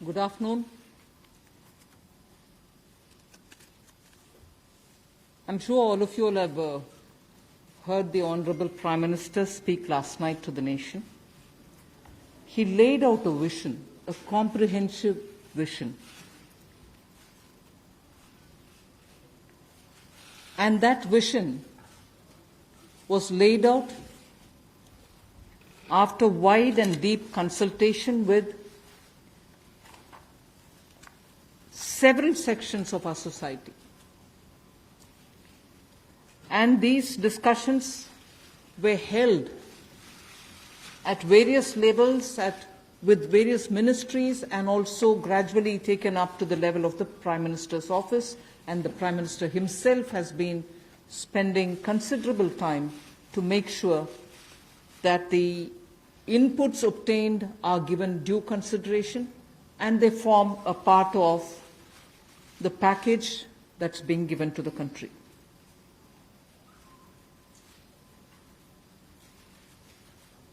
Good afternoon. I'm sure all of you will have heard the Honourable Prime Minister speak last night to the nation. He laid out a vision, a comprehensive vision. And that vision was laid out after wide and deep consultation with several sections of our society. And these discussions were held at various levels, with various ministries, and also gradually taken up to the level of the Prime Minister's office. And the Prime Minister himself has been spending considerable time to make sure that the inputs obtained are given due consideration and they form a part of the package that's being given to the country.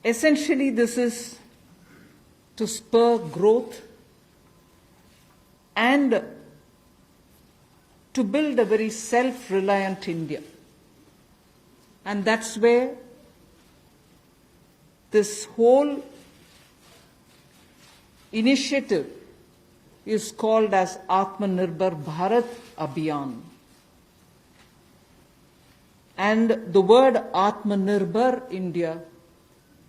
Essentially, this is to spur growth and to build a very self-reliant India. And that's where this whole initiative is called as Athma Bharat Abhiyan. And the word Atma India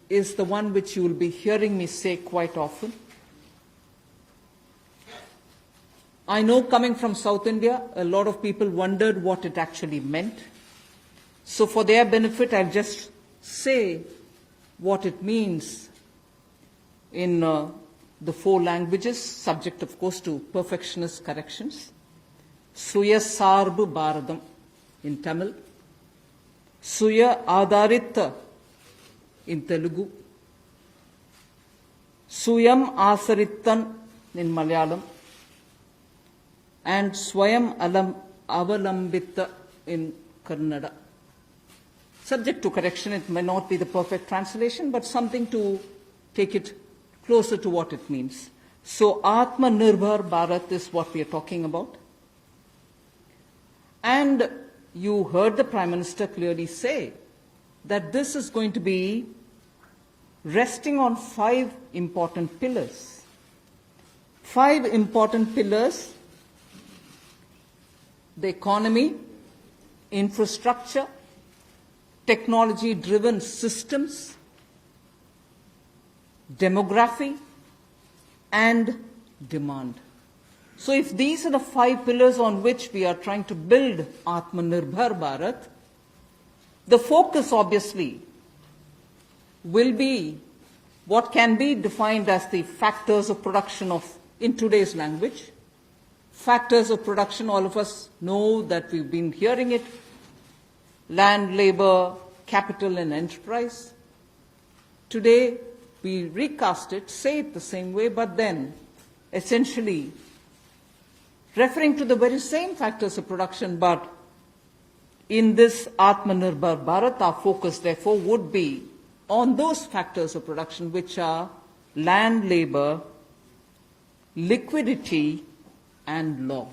is the one which you will be hearing me say quite often. I know, coming from South India, a lot of people wondered what it actually meant. So for their benefit, I'll just say what it means in the 4 languages, subject of course to perfectionist corrections. Suya Sarbu Bharadam in Tamil, Suya Adharita in Telugu, Suyam Asarittan in Malayalam, and Swayam Avalambita in Kannada. Subject to correction, it may not be the perfect translation, but something to take it closer to what it means. So Atma Nirbhar Bharat is what we are talking about. And you heard the Prime Minister clearly say that this is going to be resting on 5 important pillars. 5 important pillars: the economy, infrastructure, technology-driven systems, demography, and demand. So if these are the 5 pillars on which we are trying to build Atmanirbhar Bharat, the focus obviously will be what can be defined as the factors of production in today's language. Factors of production, all of us know that we've been hearing it: land, labor, capital, and enterprise. Today, we recast it, say it the same way, but then essentially referring to the very same factors of production. But in this Atmanirbhar Bharat, our focus therefore would be on those factors of production which are land, labor, liquidity, and law.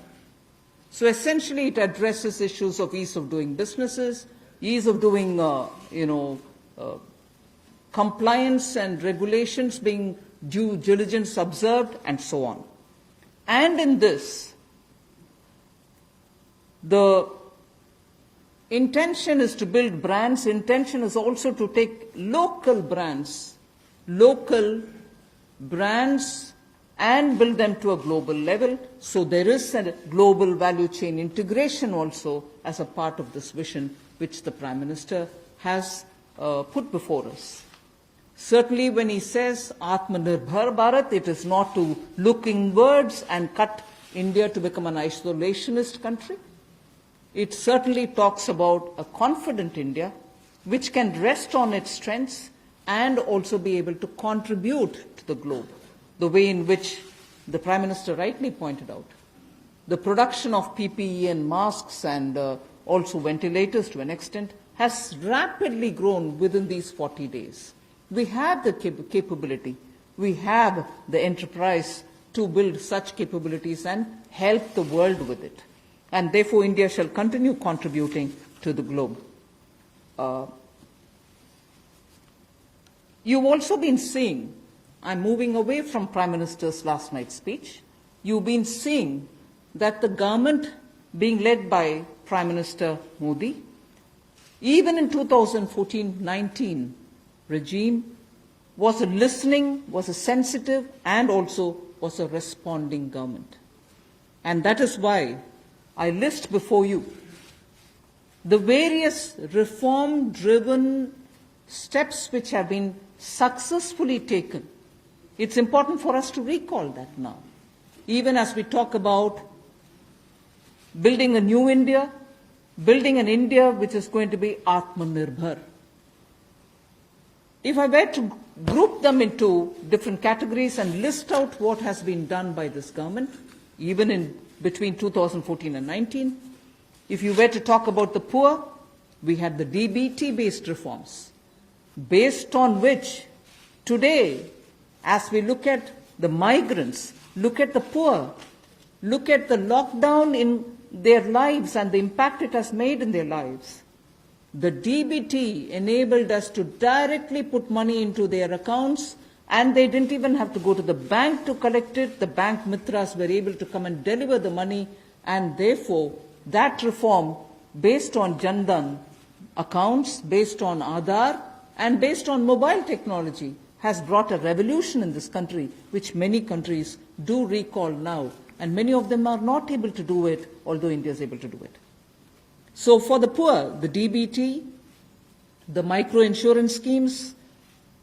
So essentially it addresses issues of ease of doing businesses, ease of doing compliance and regulations being due diligence observed, and so on. And in this, the intention is to build brands. Intention is also to take local brands, and build them to a global level. So there is a global value chain integration also as a part of this vision which the Prime Minister has put before us. Certainly when he says Atmanirbhar Bharat, it is not to look inwards and cut India to become an isolationist country. It certainly talks about a confident India which can rest on its strengths and also be able to contribute to the globe, the way in which the Prime Minister rightly pointed out. The production of PPE and masks and also ventilators to an extent has rapidly grown within these 40 days. We have the capability, we have the enterprise to build such capabilities and help the world with it. And therefore, India shall continue contributing to the globe. You've also been seeing, I'm moving away from Prime Minister's last night's speech, you've been seeing that the government being led by Prime Minister Modi, even in 2014-19 regime, was a listening, was a sensitive, and also was a responding government. And that is why I list before you the various reform-driven steps which have been successfully taken. It's important for us to recall that now. Even as we talk about building a new India, building an India which is going to be Athma nirbhar. If I were to group them into different categories and list out what has been done by this government, even in between 2014 and 19, if you were to talk about the poor, we had the DBT-based reforms, based on which today, as we look at the migrants, look at the poor, look at the lockdown in their lives and the impact it has made in their lives, the DBT enabled us to directly put money into their accounts, and they didn't even have to go to the bank to collect it. The bank mitras were able to come and deliver the money, and therefore that reform, based on Jan Dhan accounts, based on Aadhaar, and based on mobile technology, has brought a revolution in this country, which many countries do recall now, and many of them are not able to do it, although India is able to do it. So for the poor, the DBT, the micro-insurance schemes,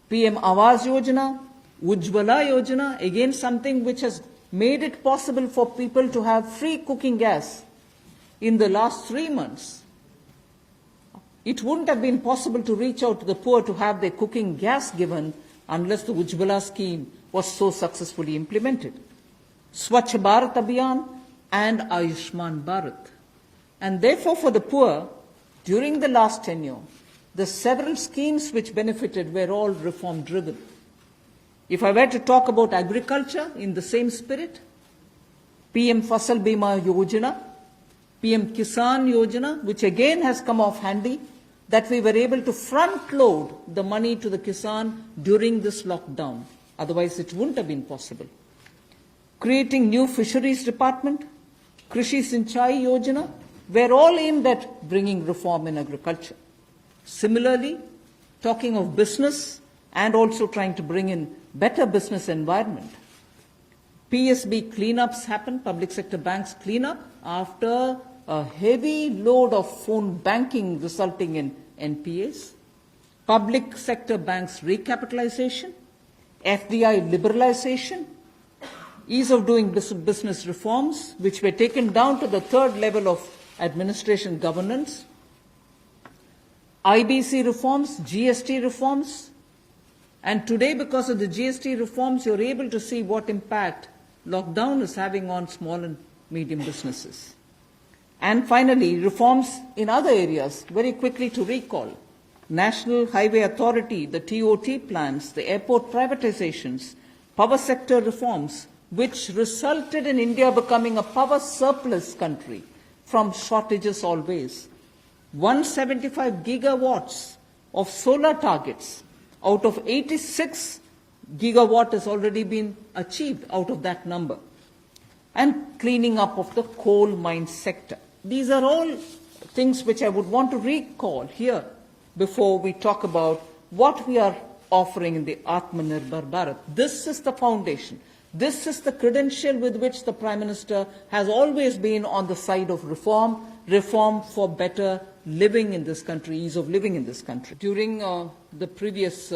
PM Awas Yojana, Ujjwala Yojana, again something which has made it possible for people to have free cooking gas in the last 3 months. It wouldn't have been possible to reach out to the poor to have their cooking gas given unless the Ujjwala scheme was so successfully implemented. Swachh Bharat Abhiyan and Ayushman Bharat. And therefore, for the poor, during the last tenure, the several schemes which benefited were all reform-driven. If I were to talk about agriculture in the same spirit, PM Fasal Bima Yojana, PM Kisan Yojana, which again has come off handy, that we were able to front-load the money to the Kisan during this lockdown. Otherwise, it wouldn't have been possible. Creating new fisheries department, Krishi Sinchai Yojana, were all aimed at bringing reform in agriculture. Similarly, talking of business and also trying to bring in better business environment. PSB cleanups happened, public sector banks cleanup, after a heavy load of phone banking resulting in NPAs. Public sector banks recapitalization, FDI liberalization, ease of doing business reforms, which were taken down to the third level of administration governance, IBC reforms, GST reforms, and today, because of the GST reforms, you're able to see what impact lockdown is having on small and medium businesses. And finally, reforms in other areas, very quickly to recall. National Highway Authority, the TOT plans, the airport privatizations, power sector reforms, which resulted in India becoming a power surplus country from shortages always. 175 gigawatts of solar targets out of 86 gigawatt has already been achieved out of that number. And cleaning up of the coal mine sector. These are all things which I would want to recall here before we talk about what we are offering in the Atmanirbhar Bharat. This is the foundation. This is the credential with which the Prime Minister has always been on the side of reform, reform for better living in this country, ease of living in this country. During the previous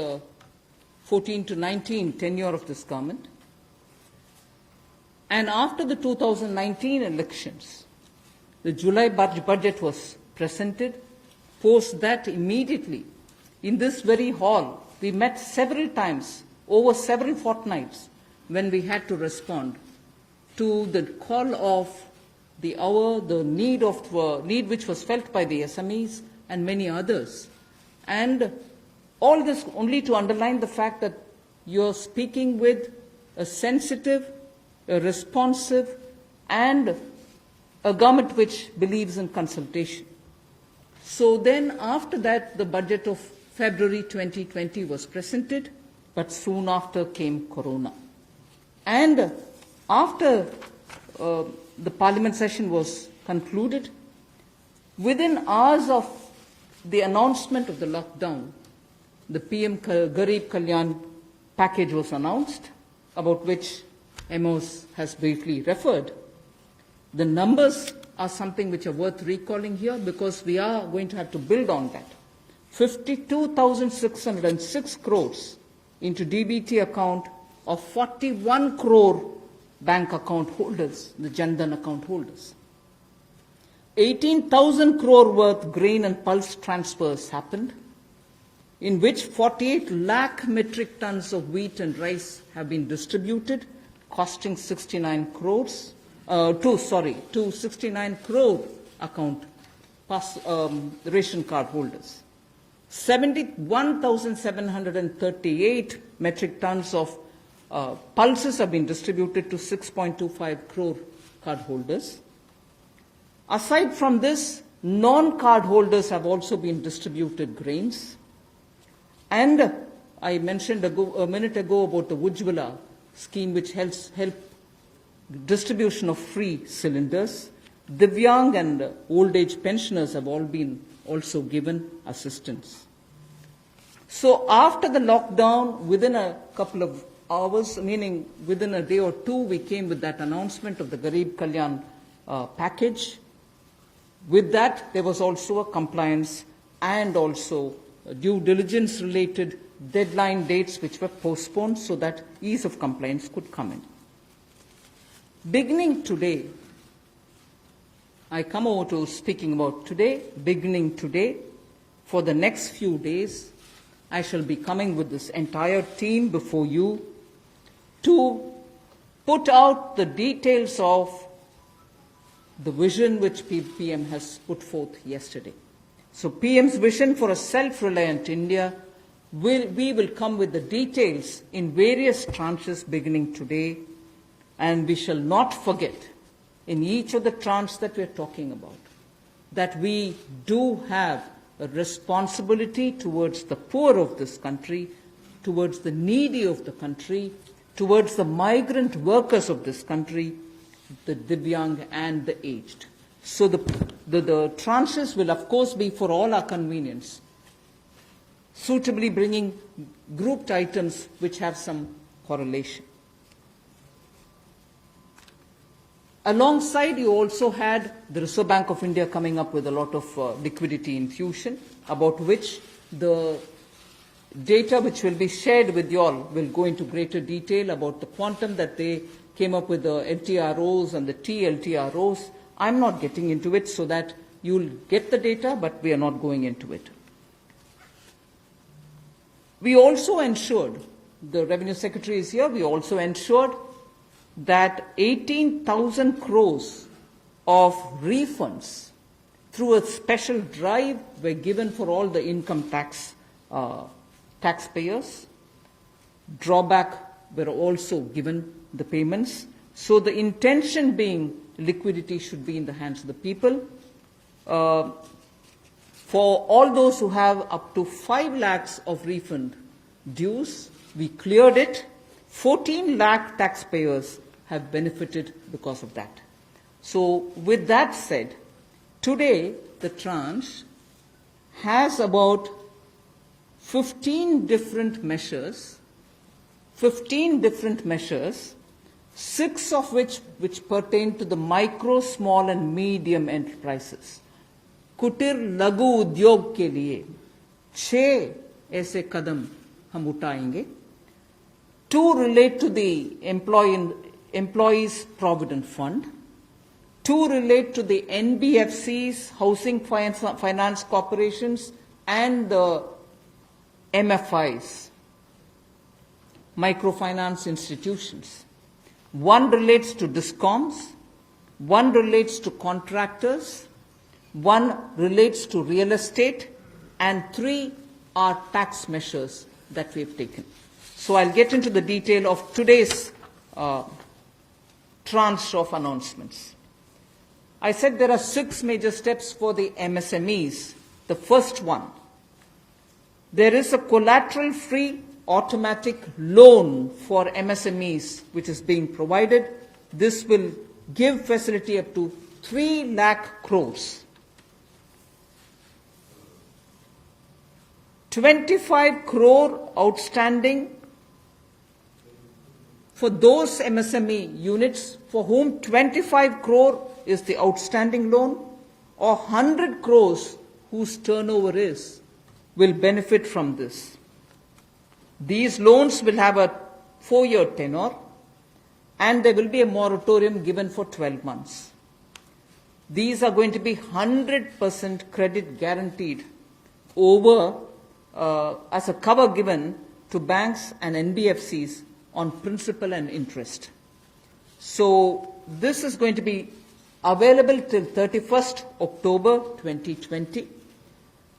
14 to 19 tenure of this government, and after the 2019 elections, the July budget was presented. Post that, immediately, in this very hall, we met several times, over several fortnights, when we had to respond to the call of the hour, the need which was felt by the SMEs and many others. And all this only to underline the fact that you're speaking with a sensitive, a responsive, and a government which believes in consultation. So then after that, the budget of February 2020 was presented, but soon after came Corona. And after the Parliament session was concluded, within hours of the announcement of the lockdown, the PM Garib Kalyan package was announced, about which Amos has briefly referred. The numbers are something which are worth recalling here because we are going to have to build on that. 52,606 crores into DBT account of 41 crore bank account holders, the Jan Dhan account holders. 18,000 crore worth grain and pulse transfers happened, in which 48 lakh metric tons of wheat and rice have been distributed, costing 69 crores, to 69 crore account ration card holders. 71,738 metric tons of pulses have been distributed to 6.25 crore card holders. Aside from this, non-card holders have also been distributed grains. And I mentioned a minute ago about the Ujjwala scheme, which helps distribution of free cylinders. Divyang and old age pensioners have all been also given assistance. So after the lockdown, within a couple of hours, meaning within a day or two, we came with that announcement of the Garib Kalyan package. With that, there was also a compliance and also due diligence related deadline dates which were postponed so that ease of compliance could come in. Beginning today, I come over to speaking about today. Beginning today, for the next few days, I shall be coming with this entire team before you to put out the details of the vision which PM has put forth yesterday. So PM's vision for a self-reliant India, we will come with the details in various tranches beginning today, and we shall not forget in each of the tranches that we are talking about that we do have a responsibility towards the poor of this country, towards the needy of the country, towards the migrant workers of this country, the Divyang and the aged. So the tranches will of course be for all our convenience, suitably bringing grouped items which have some correlation. Alongside, you also had the Reserve Bank of India coming up with a lot of liquidity infusion, about which the data which will be shared with you all will go into greater detail about the quantum that they came up with, the LTROs and the TLTROs. I'm not getting into it so that you'll get the data, but we are not going into it. We also ensured, the Revenue Secretary is here, we also ensured that 18,000 crores of refunds through a special drive were given for all the income tax taxpayers. Drawback were also given the payments. So the intention being liquidity should be in the hands of the people. For all those who have up to 5 lakhs of refund dues, we cleared it. 14 lakh taxpayers have benefited because of that. So with that said, today the tranche has about 15 different measures, 6 of which pertain to the micro, small and medium enterprises. कुटीर लघु उद्योग के लिए 6 ऐसे कदम हम उठाएंगे. 2 relate to the Employees Provident Fund. 2 relate to the NBFCs, Housing Finance Corporations, and the MFIs, microfinance institutions. 1 relates to DISCOMs, 1 relates to contractors, 1 relates to real estate, and 3 are tax measures that we have taken. So I'll get into the detail of today's tranche of announcements. I said there are 6 major steps for the MSMEs. The first one, there is a collateral-free automatic loan for MSMEs which is being provided. This will give facility up to 3 lakh crores. 25 crore outstanding for those MSME units for whom 25 crore is the outstanding loan, or 100 crores whose turnover will benefit from this. These loans will have a 4-year tenure, and there will be a moratorium given for 12 months. These are going to be 100% credit guaranteed over as a cover given to banks and NBFCs on principal and interest. So this is going to be available till 31st October 2020.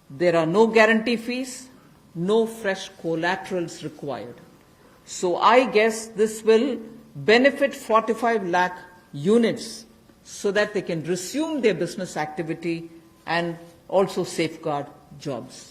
There are no guarantee fees, no fresh collaterals required. So I guess this will benefit 45 lakh units so that they can resume their business activity and also safeguard jobs.